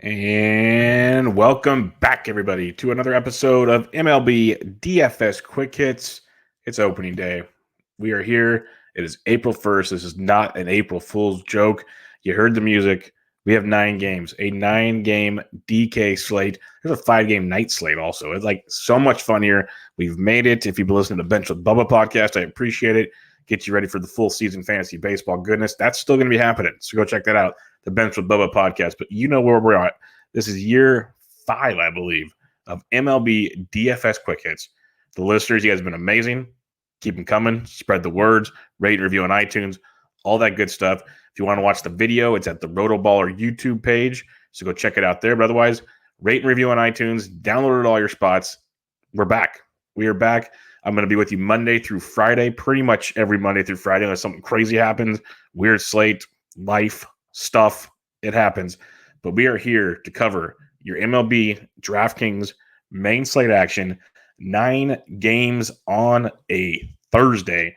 And welcome back, everybody, to another episode of MLB DFS Quick Hits. It's opening day. We are here. It is April 1st. This is not an April Fool's joke. You heard the music. We have 9 games, a 9-game DK slate. There's a 5-game night slate also. It's like so much fun here. We've made it. If you've been listening to Bench with Bubba podcast, I appreciate it. Get you ready for the full season fantasy baseball goodness. That's still going to be happening. So go check that out. The Bench with Bubba podcast, but you know where we're at. This is year 5, I believe, of MLB DFS Quick Hits. The listeners, you guys have been amazing. Keep them coming. Spread the words. Rate and review on iTunes. All that good stuff. If you want to watch the video, it's at the RotoBaller YouTube page, so go check it out there. But otherwise, rate and review on iTunes. Download it at all your spots. We're back. We are back. I'm going to be with you Monday through Friday, pretty much every Monday through Friday unless something crazy happens. Weird slate, life, stuff, it happens. But we are here to cover your MLB DraftKings main slate action, 9 games on a Thursday.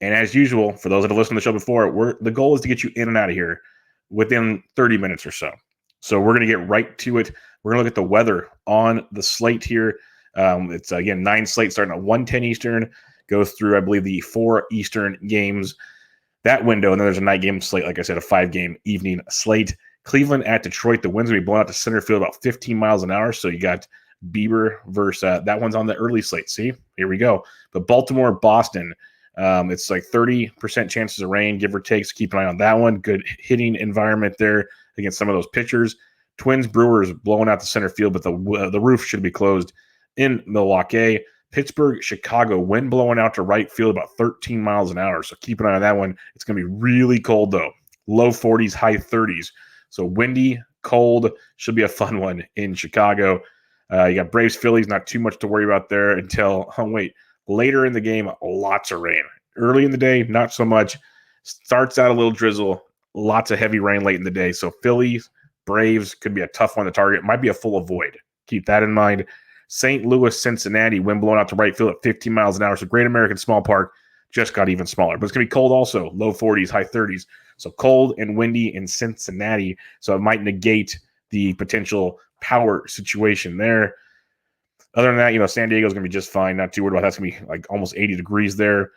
And as usual, for those that have listened to the show before, the goal is to get you in and out of here within 30 minutes or so. So we're going to get right to it. We're going to look at the weather on the slate here. It's, again, 9 slates starting at 1:10 Eastern, goes through, I believe, the 4 Eastern games. That window, and then there's a night game slate, like I said, a 5-game evening slate. Cleveland at Detroit. The wind's going to be blown out to center field about 15 miles an hour. So you got Bieber versus that one's on the early slate. See, here we go. But Baltimore, Boston, it's like 30% chances of rain, give or take. So keep an eye on that one. Good hitting environment there against some of those pitchers. Twins, Brewers blowing out the center field, but the roof should be closed in Milwaukee. Pittsburgh, Chicago, wind blowing out to right field about 13 miles an hour. So keep an eye on that one. It's going to be really cold, though. Low 40s, high 30s. So windy, cold, should be a fun one in Chicago. You got Braves, Phillies, not too much to worry about there until, later in the game, lots of rain. Early in the day, not so much. Starts out a little drizzle, lots of heavy rain late in the day. So Phillies, Braves could be a tough one to target. Might be a full avoid. Keep that in mind. St. Louis, Cincinnati, wind blowing out to right field at 15 miles an hour. So Great American Small Park just got even smaller. But it's going to be cold also, low 40s, high 30s. So cold and windy in Cincinnati. So it might negate the potential power situation there. Other than that, San Diego's going to be just fine. Not too worried about that. That's going to be like almost 80 degrees there.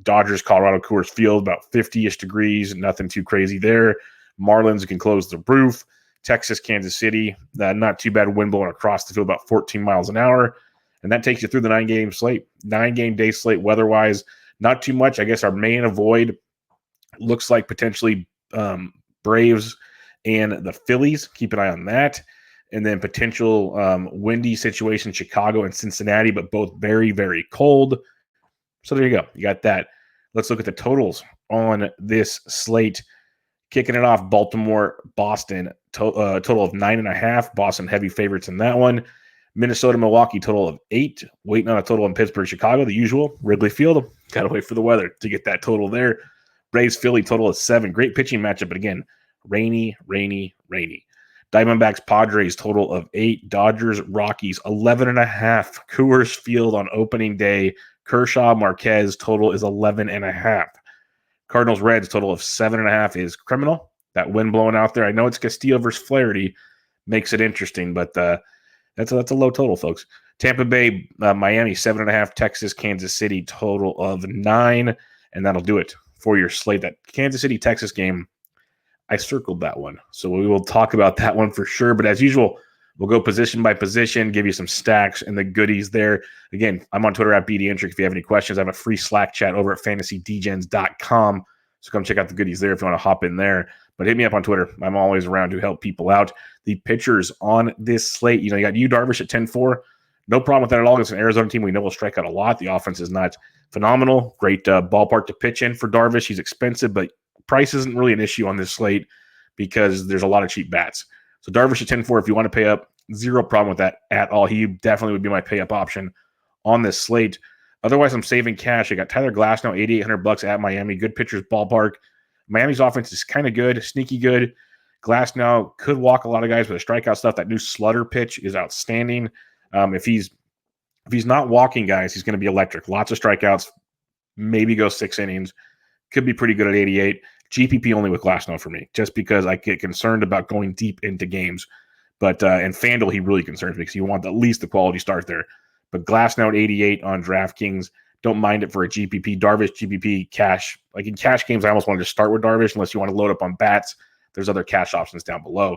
Dodgers, Colorado, Coors Field, about 50-ish degrees. Nothing too crazy there. Marlins can close the roof. Texas, Kansas City, not too bad. Wind blowing across the field about 14 miles an hour. And that takes you through the 9-game slate. 9-game day slate weather-wise. Not too much. I guess our main avoid looks like potentially Braves and the Phillies. Keep an eye on that. And then potential windy situation, Chicago and Cincinnati, but both very, very cold. So there you go. You got that. Let's look at the totals on this slate. Kicking it off, Baltimore, Boston, total of 9.5. Boston heavy favorites in that one. Minnesota, Milwaukee, total of 8. Waiting on a total in Pittsburgh, Chicago, the usual. Wrigley Field, got to wait for the weather to get that total there. Braves, Philly, total of 7. Great pitching matchup, but again, rainy, rainy, rainy. Diamondbacks, Padres, total of 8. Dodgers, Rockies, 11.5. Coors Field on opening day. Kershaw, Marquez, total is 11.5. Cardinals, Reds, total of 7.5 is criminal. That wind blowing out there. I know it's Castillo versus Flaherty. Makes it interesting, but that's a low total, folks. Tampa Bay, Miami, 7.5. Texas, Kansas City, total of 9. And that'll do it for your slate. That Kansas City, Texas game, I circled that one. So we will talk about that one for sure. But as usual, we'll go position by position, give you some stacks and the goodies there. Again, I'm on Twitter at BDintric. If you have any questions, I have a free Slack chat over at fantasydgens.com. So come check out the goodies there if you want to hop in there. But hit me up on Twitter. I'm always around to help people out. The pitchers on this slate, you got Darvish at 10-4. No problem with that at all. It's an Arizona team we know will strike out a lot. The offense is not phenomenal. Great ballpark to pitch in for Darvish. He's expensive, but price isn't really an issue on this slate because there's a lot of cheap bats. So Darvish at 10-4, if you want to pay up, zero problem with that at all. He definitely would be my pay-up option on this slate. Otherwise, I'm saving cash. I got Tyler Glasnow, $8,800 at Miami. Good pitcher's ballpark. Miami's offense is kind of good, sneaky good. Glasnow could walk a lot of guys with the strikeout stuff. That new slutter pitch is outstanding. If he's not walking guys, he's going to be electric. Lots of strikeouts, maybe go 6 innings. Could be pretty good at 88. GPP only with Glasnow for me, just because I get concerned about going deep into games. But in FanDuel, he really concerns me because you want at least the quality start there. But Glasnow at 88 on DraftKings, don't mind it for a GPP. Darvish, GPP, cash. Like in cash games, I almost want to just start with Darvish unless you want to load up on bats. There's other cash options down below.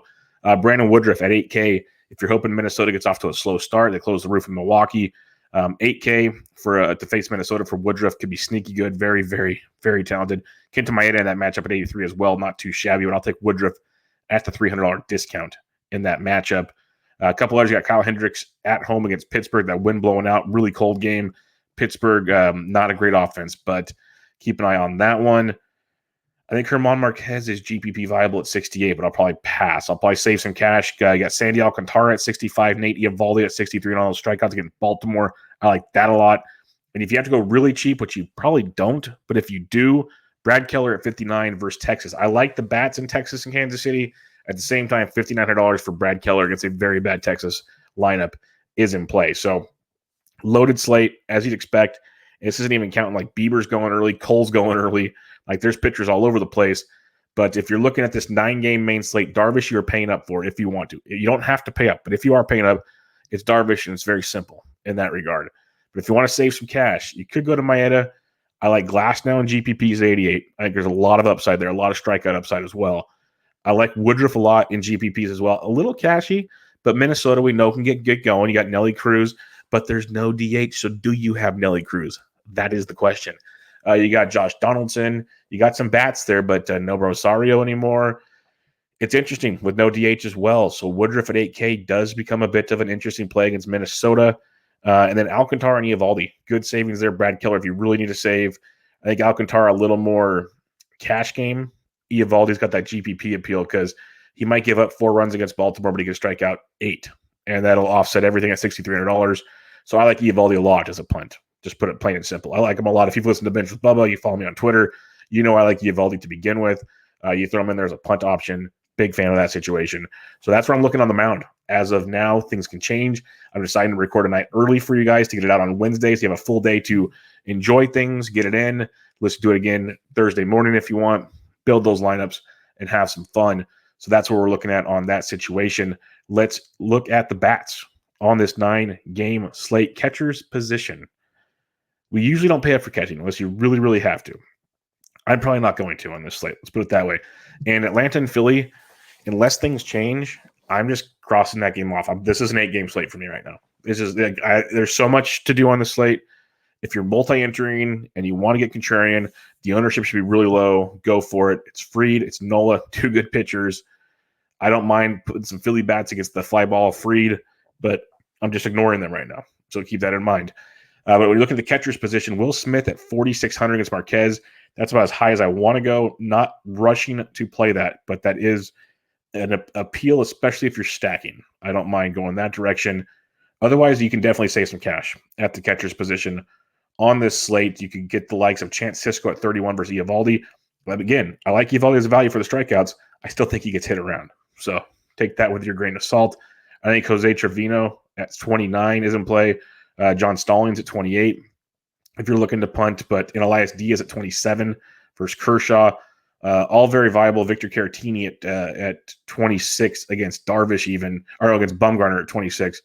Brandon Woodruff at 8K. If you're hoping Minnesota gets off to a slow start, they close the roof in Milwaukee. 8K to face Minnesota for Woodruff could be sneaky good. Very, very, very talented. Kenta Maeda in that matchup at 83 as well. Not too shabby, but I'll take Woodruff at the $300 discount in that matchup. A couple others, you got Kyle Hendricks at home against Pittsburgh. That wind blowing out, really cold game. Pittsburgh, not a great offense, but keep an eye on that one. I think German Marquez is GPP viable at 68, but I'll probably pass. I'll probably save some cash. You got Sandy Alcantara at 65, Nate Eovaldi at 63, and all those strikeouts against Baltimore. I like that a lot. And if you have to go really cheap, which you probably don't, but if you do, Brad Keller at 59 versus Texas. I like the bats in Texas and Kansas City. At the same time, $5,900 for Brad Keller against a very bad Texas lineup is in play. So loaded slate, as you'd expect. This isn't even counting like Bieber's going early, Cole's going early. Like there's pitchers all over the place. But if you're looking at this 9-game main slate, Darvish you're paying up for if you want to. You don't have to pay up, but if you are paying up, it's Darvish, and it's very simple in that regard. But if you want to save some cash, you could go to Maeda. I like Glasnow and GPP's 88. I think there's a lot of upside there, a lot of strikeout upside as well. I like Woodruff a lot in GPPs as well. A little cashy, but Minnesota we know can get going. You got Nelly Cruz, but there's no DH. So do you have Nelly Cruz? That is the question. You got Josh Donaldson. You got some bats there, but no Rosario anymore. It's interesting with no DH as well. So Woodruff at 8K does become a bit of an interesting play against Minnesota. And then Alcantara and Eovaldi. Good savings there. Brad Keller, if you really need to save. I think Alcantara a little more cash game. Eovaldi's got that GPP appeal because he might give up 4 runs against Baltimore, but he can strike out 8. And that'll offset everything at $6,300. So I like Eovaldi a lot as a punt. Just put it plain and simple. I like him a lot. If you've listened to Bench with Bubba, you follow me on Twitter, you know I like Eovaldi to begin with. You throw him in there as a punt option. Big fan of that situation. So that's where I'm looking on the mound. As of now, things can change. I'm deciding to record a night early for you guys to get it out on Wednesday. So you have a full day to enjoy things, get it in. Let's do it again Thursday morning if you want. Build those lineups and have some fun. So that's what we're looking at on that situation. Let's look at the bats on this 9-game slate. Catcher's position. We usually don't pay up for catching unless you really, really have to. I'm probably not going to on this slate. Let's put it that way. And Atlanta and Philly, unless things change, I'm just crossing that game off. This is an 8-game slate for me right now. There's so much to do on the slate. If you're multi-entering and you want to get contrarian, the ownership should be really low. Go for it. It's Fried. It's Nola. 2 good pitchers. I don't mind putting some Philly bats against the fly ball Fried, but I'm just ignoring them right now. So keep that in mind. But when you look at the catcher's position, Will Smith at 4,600 against Marquez. That's about as high as I want to go. Not rushing to play that, but that is an appeal, especially if you're stacking. I don't mind going that direction. Otherwise, you can definitely save some cash at the catcher's position. On this slate, you could get the likes of Chance Sisco at 31 versus Eovaldi. But again, I like Eovaldi as a value for the strikeouts. I still think he gets hit around. So take that with your grain of salt. I think Jose Trevino at 29 is in play. John Stallings at 28 if you're looking to punt, but in Elias Diaz at 27 versus Kershaw. All very viable. Victor Caratini at 26 against Darvish even, or against Bumgarner at 26.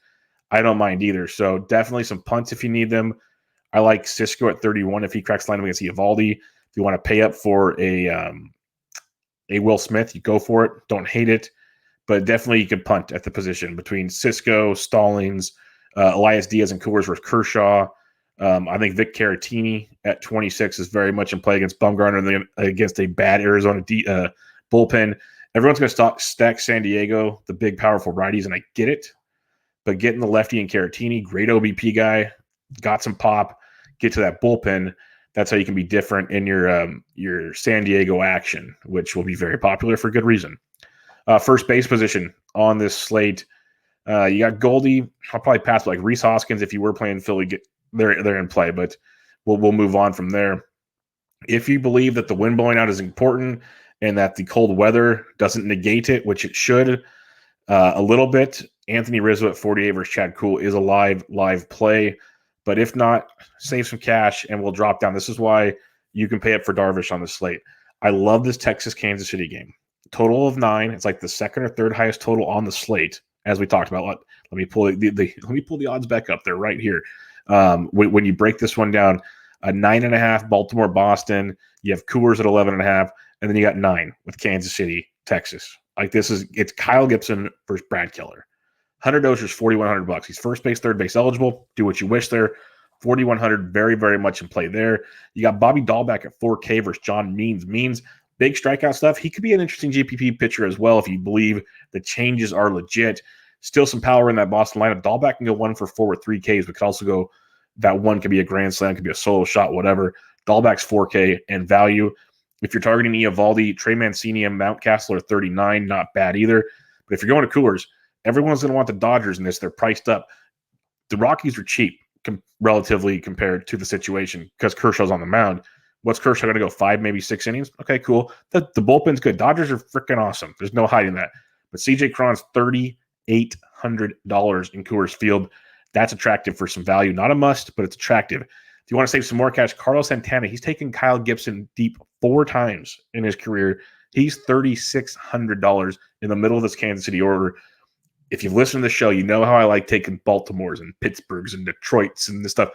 I don't mind either. So definitely some punts if you need them. I like Sisco at 31 if he cracks line against Eovaldi. If you want to pay up for a Will Smith, you go for it. Don't hate it. But definitely you could punt at the position between Sisco, Stallings, Elias Diaz, and Coors versus Kershaw. I think Vic Caratini at 26 is very much in play against Bumgarner against a bad Arizona bullpen. Everyone's going to stack San Diego, the big, powerful righties, and I get it. But getting the lefty and Caratini, great OBP guy, got some pop, get to that bullpen. That's how you can be different in your San Diego action, which will be very popular for good reason. First base position on this slate. You got Goldie. I'll probably pass like Rhys Hoskins if you were playing Philly. They're in play, but we'll move on from there. If you believe that the wind blowing out is important and that the cold weather doesn't negate it, which it should a little bit, Anthony Rizzo at 48 versus Chad Kuhl is a live play. But if not, save some cash and we'll drop down. This is why you can pay up for Darvish on the slate. I love this Texas-Kansas City game. Total of 9. It's like the second or third highest total on the slate, as we talked about. Let me pull let me pull the odds back up. They're right here. When you break this one down, a 9.5 Baltimore Boston. You have Coors at 11.5, and then you got 9 with Kansas City, Texas. Like it's Kyle Gibson versus Brad Keller. $100 is $4,100. He's first base, third base eligible. Do what you wish there. 4,100, very, very much in play there. You got Bobby Dahlbeck at 4K versus John Means. Means, big strikeout stuff. He could be an interesting GPP pitcher as well if you believe the changes are legit. Still some power in that Boston lineup. Dahlbeck can go 1-for-4 with 3 Ks, but could also go that one could be a grand slam, could be a solo shot, whatever. Dahlbeck's 4K and value. If you're targeting Eovaldi, Trey Mancini and Mountcastle are 39, not bad either. But if you're going to Coors, everyone's going to want the Dodgers in this. They're priced up. The Rockies are cheap relatively compared to the situation because Kershaw's on the mound. What's Kershaw going to go, 5, maybe 6 innings? Okay, cool. The bullpen's good. Dodgers are freaking awesome. There's no hiding that. But CJ Cron's $3,800 in Coors Field. That's attractive for some value. Not a must, but it's attractive. If you want to save some more cash, Carlos Santana, he's taken Kyle Gibson deep 4 times in his career. He's $3,600 in the middle of this Kansas City order. If you've listened to the show, you know how I like taking Baltimore's and Pittsburgh's and Detroit's and this stuff.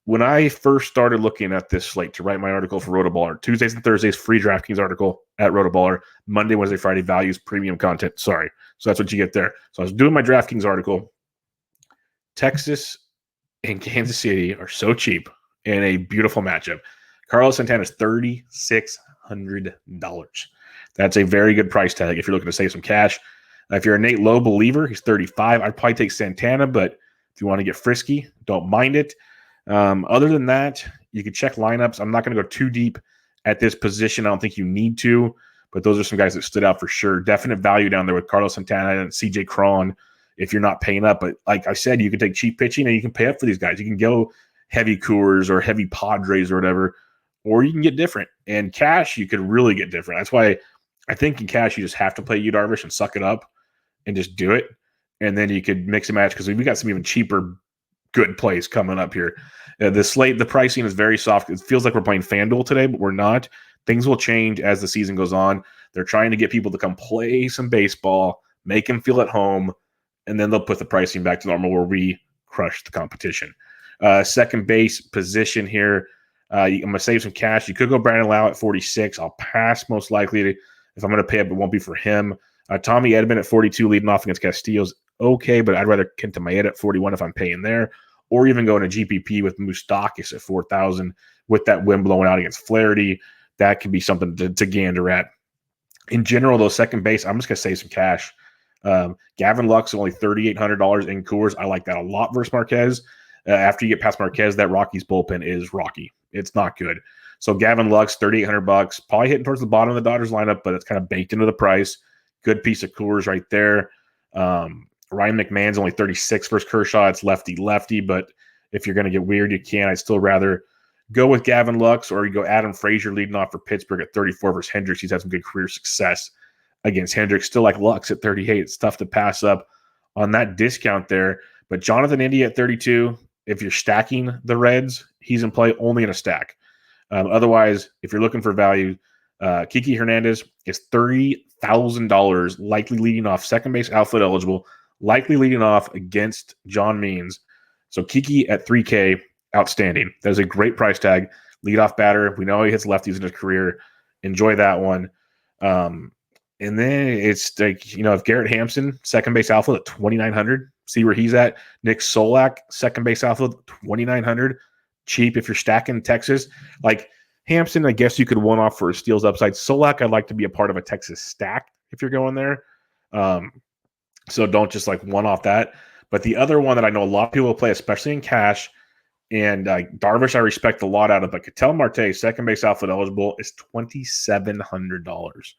When I first started looking at this slate to write my article for RotoBaller, Tuesdays and Thursdays, free DraftKings article at RotoBaller, Monday, Wednesday, Friday, values, premium content. Sorry. So that's what you get there. So I was doing my DraftKings article. Texas and Kansas City are so cheap in a beautiful matchup. Carlos Santana is $3,600. That's a very good price tag if you're looking to save some cash. If you're a Nate Lowe believer, he's 35. I'd probably take Santana, but if you want to get frisky, don't mind it. Other than that, you can check lineups. I'm not going to go too deep at this position. I don't think you need to, but those are some guys that stood out for sure. Definite value down there with Carlos Santana and CJ Cron if you're not paying up. But like I said, you can take cheap pitching and you can pay up for these guys. You can go heavy Coors or heavy Padres or whatever, or you can get different. And cash, you could really get different. That's why I think in cash, you just have to play Yu Darvish and suck it up and just do it. And then you could mix and match because we got some even cheaper good plays coming up here. The slate, the pricing is very soft. It feels like we're playing FanDuel today, but we're not. Things will change as the season goes on. They're trying to get people to come play some baseball, make them feel at home, and then they'll put the pricing back to normal where we crush the competition. Second base position here. I'm going to save some cash. You could go Brandon Lau at 46. I'll pass most likely. If I'm going to pay up, it won't be for him. Tommy Edman at 42 leading off against Castillo's okay, but I'd rather Kenta Maeda at 41 if I'm paying there, or even going to GPP with Moustakas at 4,000 with that wind blowing out against Flaherty. That could be something to gander at. In general, though, second base, I'm just going to save some cash. Gavin Lux only $3,800 in Coors. I like that a lot versus Marquez. After you get past Marquez, that Rockies bullpen is rocky. It's not good. So Gavin Lux, $3,800, probably hitting towards the bottom of the Dodgers lineup, but it's kind of baked into the price. Good piece of Coors right there. Ryan McMahon's only 36 versus Kershaw. It's lefty, but if you're going to get weird, you can. I'd still rather go with Gavin Lux, or you go Adam Frazier leading off for Pittsburgh at 34 versus Hendricks. He's had some good career success against Hendricks. Still like Lux at 38. It's tough to pass up on that discount there. But Jonathan India at 32, if you're stacking the Reds, he's in play only in a stack. Otherwise, if you're looking for value, Kiki Hernandez is $30,000, likely leading off, second base outfield eligible, likely leading off against John Means. So Kiki at 3K, outstanding. That is a great price tag. Leadoff batter. We know he hits lefties in his career. Enjoy that one. And then it's like, if Garrett Hampson, second base outfield at 2,900, see where he's at. Nick Solak, second base outfield, 2,900. Cheap if you're stacking Texas. Like Hampson, I guess you could one off for a steals upside. Solak, I'd like to be a part of a Texas stack if you're going there. So don't just like one off that. But the other one that I know a lot of people will play, especially in cash, and Darvish I respect a lot out of, but Katelyn Marte, second base outfield eligible, is $2,700.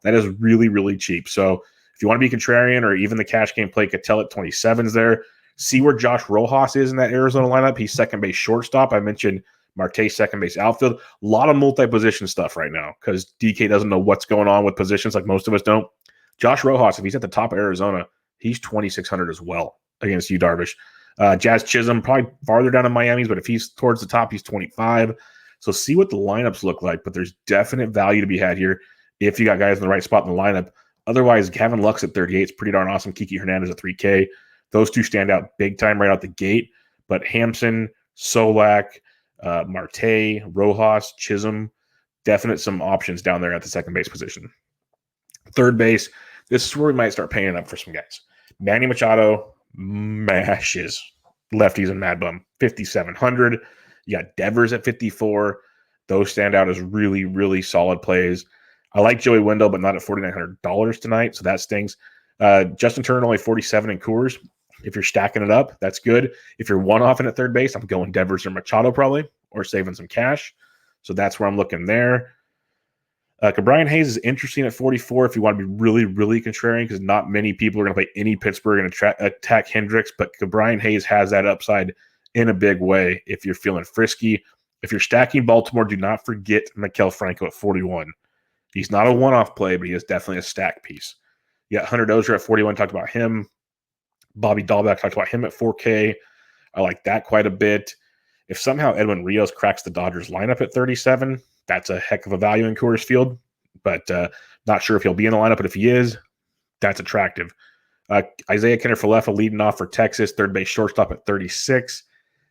That is really, really cheap. So if you want to be contrarian or even the cash game play, Ketel at 27 is there. See where Josh Rojas is in that Arizona lineup. He's second base shortstop. I mentioned Marte, second base outfield. A lot of multi-position stuff right now because DK doesn't know what's going on with positions like most of us don't. Josh Rojas, if he's at the top of Arizona, he's 2,600 as well against Yu Darvish. Jazz Chisholm, probably farther down in Miami's, but if he's towards the top, he's 25. So see what the lineups look like, but there's definite value to be had here if you got guys in the right spot in the lineup. Otherwise, Gavin Lux at 38 is pretty darn awesome. Kiki Hernandez at 3K. Those two stand out big time right out the gate. But Hampson, Solak, Marte, Rojas, Chisholm, definite some options down there at the second base position. Third base, this is where we might start paying up for some guys. Manny Machado mashes lefties and Mad Bum, 5,700. You got Devers at 54. Those stand out as really, really solid plays. I like Joey Wendell, but not at $4,900 tonight, so that stinks. Justin Turner only 47 in Coors. If you're stacking it up, that's good. If you're one-offing at third base, I'm going Devers or Machado probably, or saving some cash. So that's where I'm looking there. Brian Hayes is interesting at 44 if you want to be really, really contrarian, because not many people are going to play any Pittsburgh and attack Hendricks, but Brian Hayes has that upside in a big way if you're feeling frisky. If you're stacking Baltimore, do not forget Maikel Franco at 41. He's not a one-off play, but he is definitely a stack piece. You got Hunter Dozier at 41, talked about him. Bobby Dahlbeck, talked about him at 4K. I like that quite a bit. If somehow Edwin Rios cracks the Dodgers lineup at 37, that's a heck of a value in Coors Field, but not sure if he'll be in the lineup, but if he is, that's attractive. Isaiah Falefa leading off for Texas, third base shortstop at 36.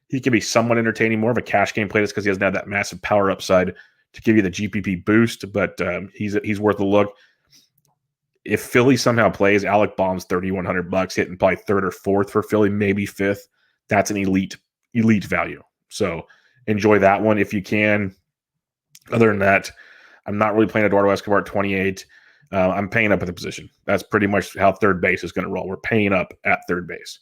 He can be somewhat entertaining, more of a cash game play just because he doesn't have that massive power upside to give you the GPP boost, but he's worth a look. If Philly somehow plays, Alec Baum's $3,100, hitting probably third or fourth for Philly, maybe fifth. That's an elite value. So enjoy that one if you can. Other than that, I'm not really playing Eduardo Escobar at 28. I'm paying up at the position. That's pretty much how third base is going to roll. We're paying up at third base.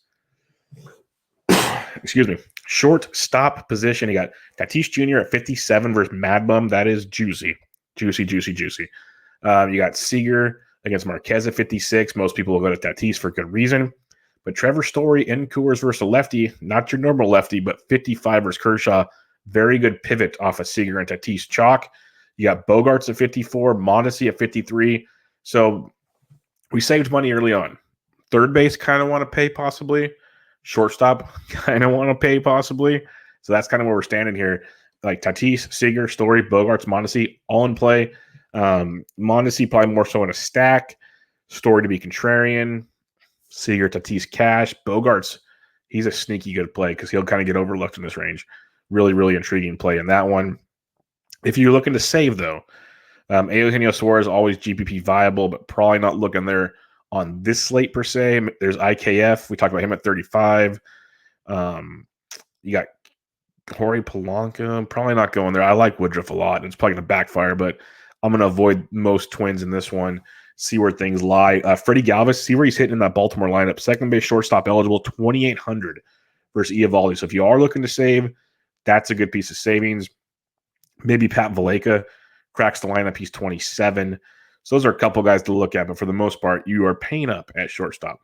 Excuse me. Shortstop position. You got Tatis Jr. at 57 versus Mad Bum. That is juicy. Juicy. You got Seager against Marquez at 56. Most people will go to Tatis for good reason. But Trevor Story in Coors versus a lefty, not your normal lefty, but 55 versus Kershaw. Very good pivot off of Seager and Tatis chalk. You got Bogarts at 54, Mondesi at 53. So we saved money early on. Third base kind of want to pay possibly. Shortstop kind of want to pay possibly. So that's kind of where we're standing here. Like Tatis, Seager, Story, Bogarts, Mondesi, all in play. Mondesi probably more so in a stack. Story to be contrarian. Seager, Tatis, cash. Bogarts, he's a sneaky good play because he'll kind of get overlooked in this range. Really, really intriguing play in that one. If you're looking to save, though, Eugenio Suarez always GPP viable, but probably not looking there on this slate per se. There's IKF. We talked about him at 35. You got Jorge Polanco. Probably not going there. I like Woodruff a lot, and it's probably going to backfire, but I'm going to avoid most Twins in this one. See where things lie. Freddie Galvis, see where he's hitting in that Baltimore lineup. Second base shortstop eligible, 2,800 versus Eovaldi. So if you are looking to save, that's a good piece of savings. Maybe Pat Valaika cracks the lineup. He's 27. So those are a couple guys to look at, but for the most part, you are paying up at shortstop.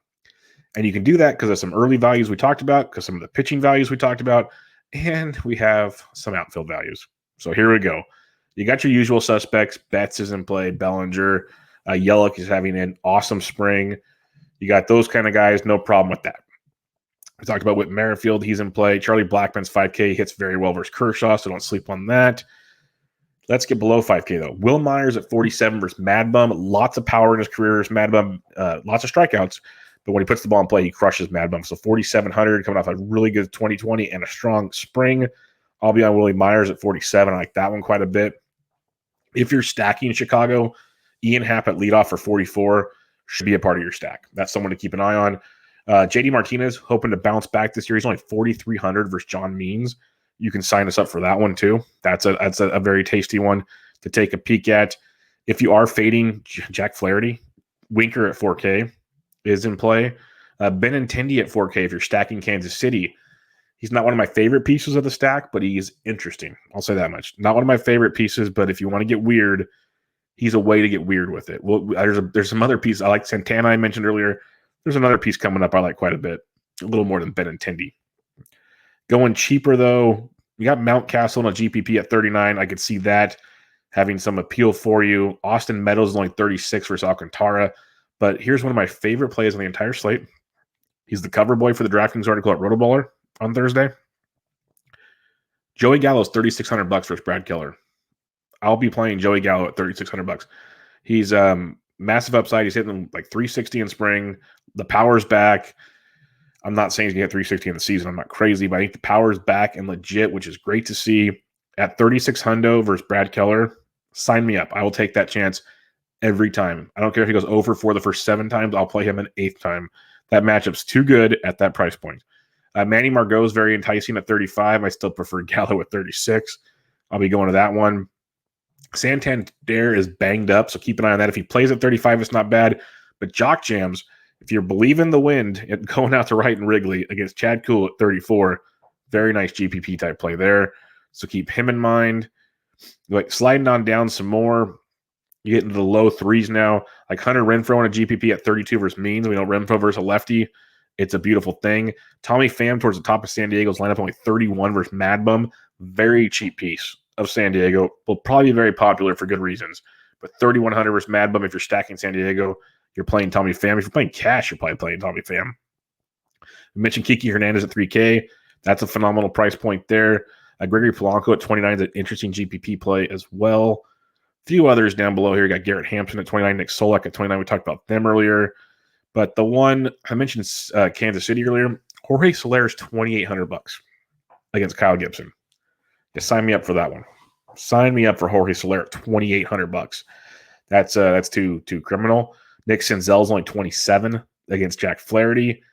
And you can do that because of some early values we talked about, because some of the pitching values we talked about, and we have some outfield values. So here we go. You got your usual suspects. Betts is in play. Bellinger. Yelich is having an awesome spring. You got those kind of guys. No problem with that. We talked about Whit Merrifield. He's in play. Charlie Blackmon's 5K hits very well versus Kershaw, so don't sleep on that. Let's get below 5K, though. Will Myers at 47 versus Mad Bum. Lots of power in his career. Mad Bum, lots of strikeouts, but when he puts the ball in play, he crushes Mad Bum. So 4,700 coming off a really good 2020 and a strong spring. I'll be on Willie Myers at 47. I like that one quite a bit. If you're stacking Chicago, Ian Happ at leadoff for 44 should be a part of your stack. That's someone to keep an eye on. JD Martinez, hoping to bounce back this year. He's only 4,300 versus John Means. You can sign us up for that one too. That's a very tasty one to take a peek at. If you are fading Jack Flaherty, Winker at 4K is in play. Benintendi at 4K if you're stacking Kansas City. He's not one of my favorite pieces of the stack, but he's interesting. I'll say that much. Not one of my favorite pieces, but if you want to get weird, he's a way to get weird with it. Well, there's some other pieces. I like Santana I mentioned earlier. There's another piece coming up I like quite a bit. A little more than Benintendi. Going cheaper, though, you got Mountcastle on a GPP at 39. I could see that having some appeal for you. Austin Meadows is only 36 versus Alcantara. But here's one of my favorite plays on the entire slate. He's the cover boy for the DraftKings article at RotoBaller on Thursday. Joey Gallows, $3,600 versus Brad Keller. I'll be playing Joey Gallo at $3,600. He's massive upside. He's hitting like 360 in spring. The power's back. I'm not saying he's going to hit 360 in the season. I'm not crazy, but I think the power's back and legit, which is great to see. At 3,600 versus Brad Keller, sign me up. I will take that chance every time. I don't care if he goes over for the first 7 times. I'll play him an 8th time. That matchup's too good at that price point. Manny Margot is very enticing at 35. I still prefer Gallo at 36. I'll be going to that one. Santander is banged up, so keep an eye on that. If he plays at 35, it's not bad. But Jock Jams, if you're believing the wind and going out to right and Wrigley against Chad Kuhl at 34, very nice GPP type play there. So keep him in mind. Like sliding on down some more, you get into the low 3s now. Like Hunter Renfroe on a GPP at 32 versus Means. We know Renfroe versus a lefty. It's a beautiful thing. Tommy Pham towards the top of San Diego's lineup, only 31 versus Mad Bum. Very cheap piece of San Diego. Will probably be very popular for good reasons. But 3,100 versus Mad Bum, if you're stacking San Diego, you're playing Tommy Pham. If you're playing cash, you're probably playing Tommy Pham. We mentioned Kiki Hernandez at 3K. That's a phenomenal price point there. Gregory Polanco at 29 is an interesting GPP play as well. A few others down below here. You got Garrett Hampson at 29, Nick Solak at 29. We talked about them earlier. But the one I mentioned Kansas City earlier, Jorge Soler's $2,800 against Kyle Gibson. Just sign me up for that one. Sign me up for Jorge Soler at $2,800. That's too criminal. Nick Senzel's only 27 against Jack Flaherty.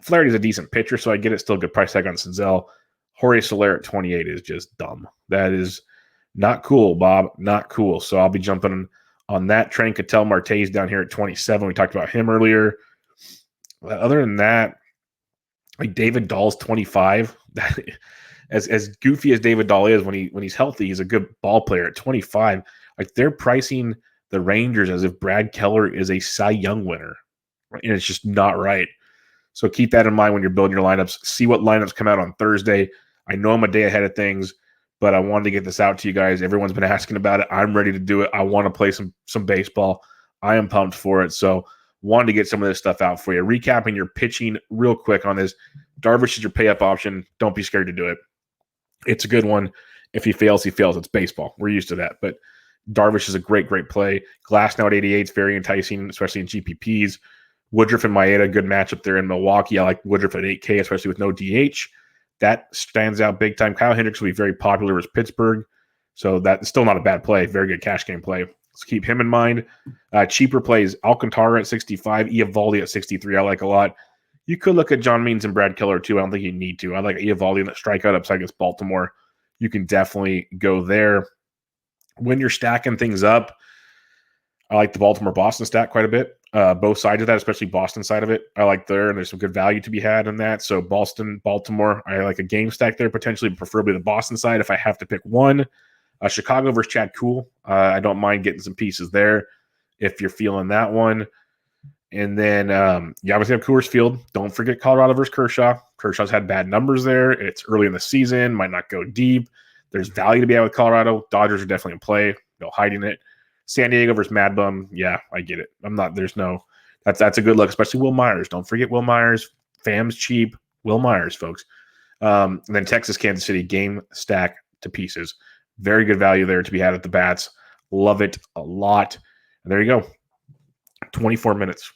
Flaherty's a decent pitcher, so I get it. Still a good price tag on Senzel. Jorge Soler at 28 is just dumb. That is not cool, Bob. Not cool. So I'll be jumping on that train. Katelyn Marte's down here at 27. We talked about him earlier. Other than that, like David Dahl's 25. As goofy as David Dahl is when he's healthy, he's a good ball player at 25. Like they're pricing the Rangers as if Brad Keller is a Cy Young winner. And it's just not right. So keep that in mind when you're building your lineups. See what lineups come out on Thursday. I know I'm a day ahead of things, but I wanted to get this out to you guys. Everyone's been asking about it. I'm ready to do it. I want to play some baseball. I am pumped for it. So wanted to get some of this stuff out for you. Recapping your pitching real quick on this. Darvish is your pay-up option. Don't be scared to do it. It's a good one. If he fails, he fails. It's baseball. We're used to that. But Darvish is a great play. Glass now at 88 is very enticing, especially in GPPs. Woodruff and Maeda, good matchup there in Milwaukee. I like Woodruff at 8K, especially with no DH. That stands out big time. Kyle Hendricks will be very popular with Pittsburgh. So that's still not a bad play. Very good cash game play. So keep him in mind. Cheaper plays, Alcantara at 65, Eovaldi at 63. I like a lot. You could look at John Means and Brad Keller too. I don't think you need to. I like Eovaldi in the strikeout upside against Baltimore. You can definitely go there. When you're stacking things up, I like the Baltimore-Boston stack quite a bit. Both sides of that, especially Boston side of it, I like there, and there's some good value to be had in that. So Boston, Baltimore, I like a game stack there potentially, preferably the Boston side if I have to pick one. Chicago versus Chad Kuhl. I don't mind getting some pieces there if you're feeling that one. And then you obviously have Coors Field. Don't forget Colorado versus Kershaw. Kershaw's had bad numbers there. It's early in the season, might not go deep. There's value to be had with Colorado. Dodgers are definitely in play. No hiding it. San Diego versus Mad Bum. Yeah, I get it. That's a good look, especially Will Myers. Don't forget Will Myers. Fam's cheap. Will Myers, folks. And then Texas, Kansas City, game stack to pieces. Very good value there to be had at the bats. Love it a lot. And there you go. 24 minutes.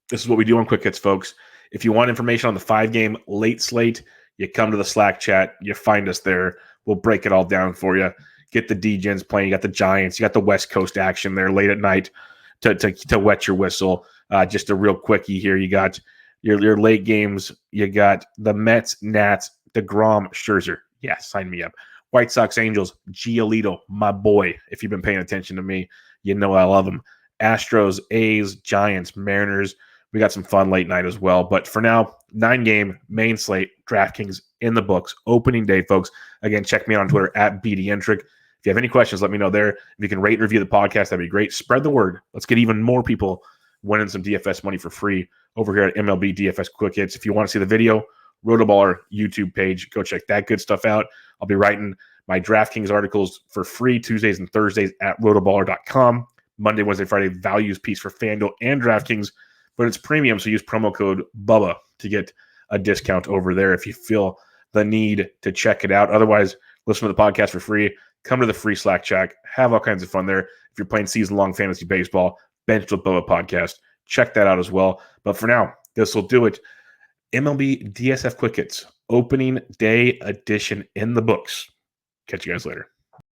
This is what we do on Quick Hits, folks. If you want information on the 5-game late slate, you come to the Slack chat. You find us there. We'll break it all down for you. Get the D-Gens playing. You got the Giants. You got the West Coast action there late at night to wet your whistle. Just a real quickie here. You got your late games. You got the Mets, Nats, DeGrom, Scherzer. Yeah, sign me up. White Sox, Angels, Giolito, my boy. If you've been paying attention to me, you know I love him. Astros, A's, Giants, Mariners. We got some fun late night as well. But for now, 9-game main slate, DraftKings in the books. Opening day, folks. Again, check me out on Twitter at BDentric. If you have any questions, let me know there. If you can rate and review the podcast, that'd be great. Spread the word. Let's get even more people winning some DFS money for free over here at MLB DFS Quick Hits. If you want to see the video, RotoBaller YouTube page, go check that good stuff out. I'll be writing my DraftKings articles for free Tuesdays and Thursdays at rotoballer.com. Monday, Wednesday, Friday, values piece for FanDuel and DraftKings, but it's premium, so use promo code Bubba to get a discount over there if you feel the need to check it out. Otherwise, listen to the podcast for free. Come to the free Slack chat. Have all kinds of fun there. If you're playing season-long fantasy baseball, Bench with Bubba podcast. Check that out as well. But for now, this will do it. MLB DSF Quick Hits, opening day edition in the books. Catch you guys later.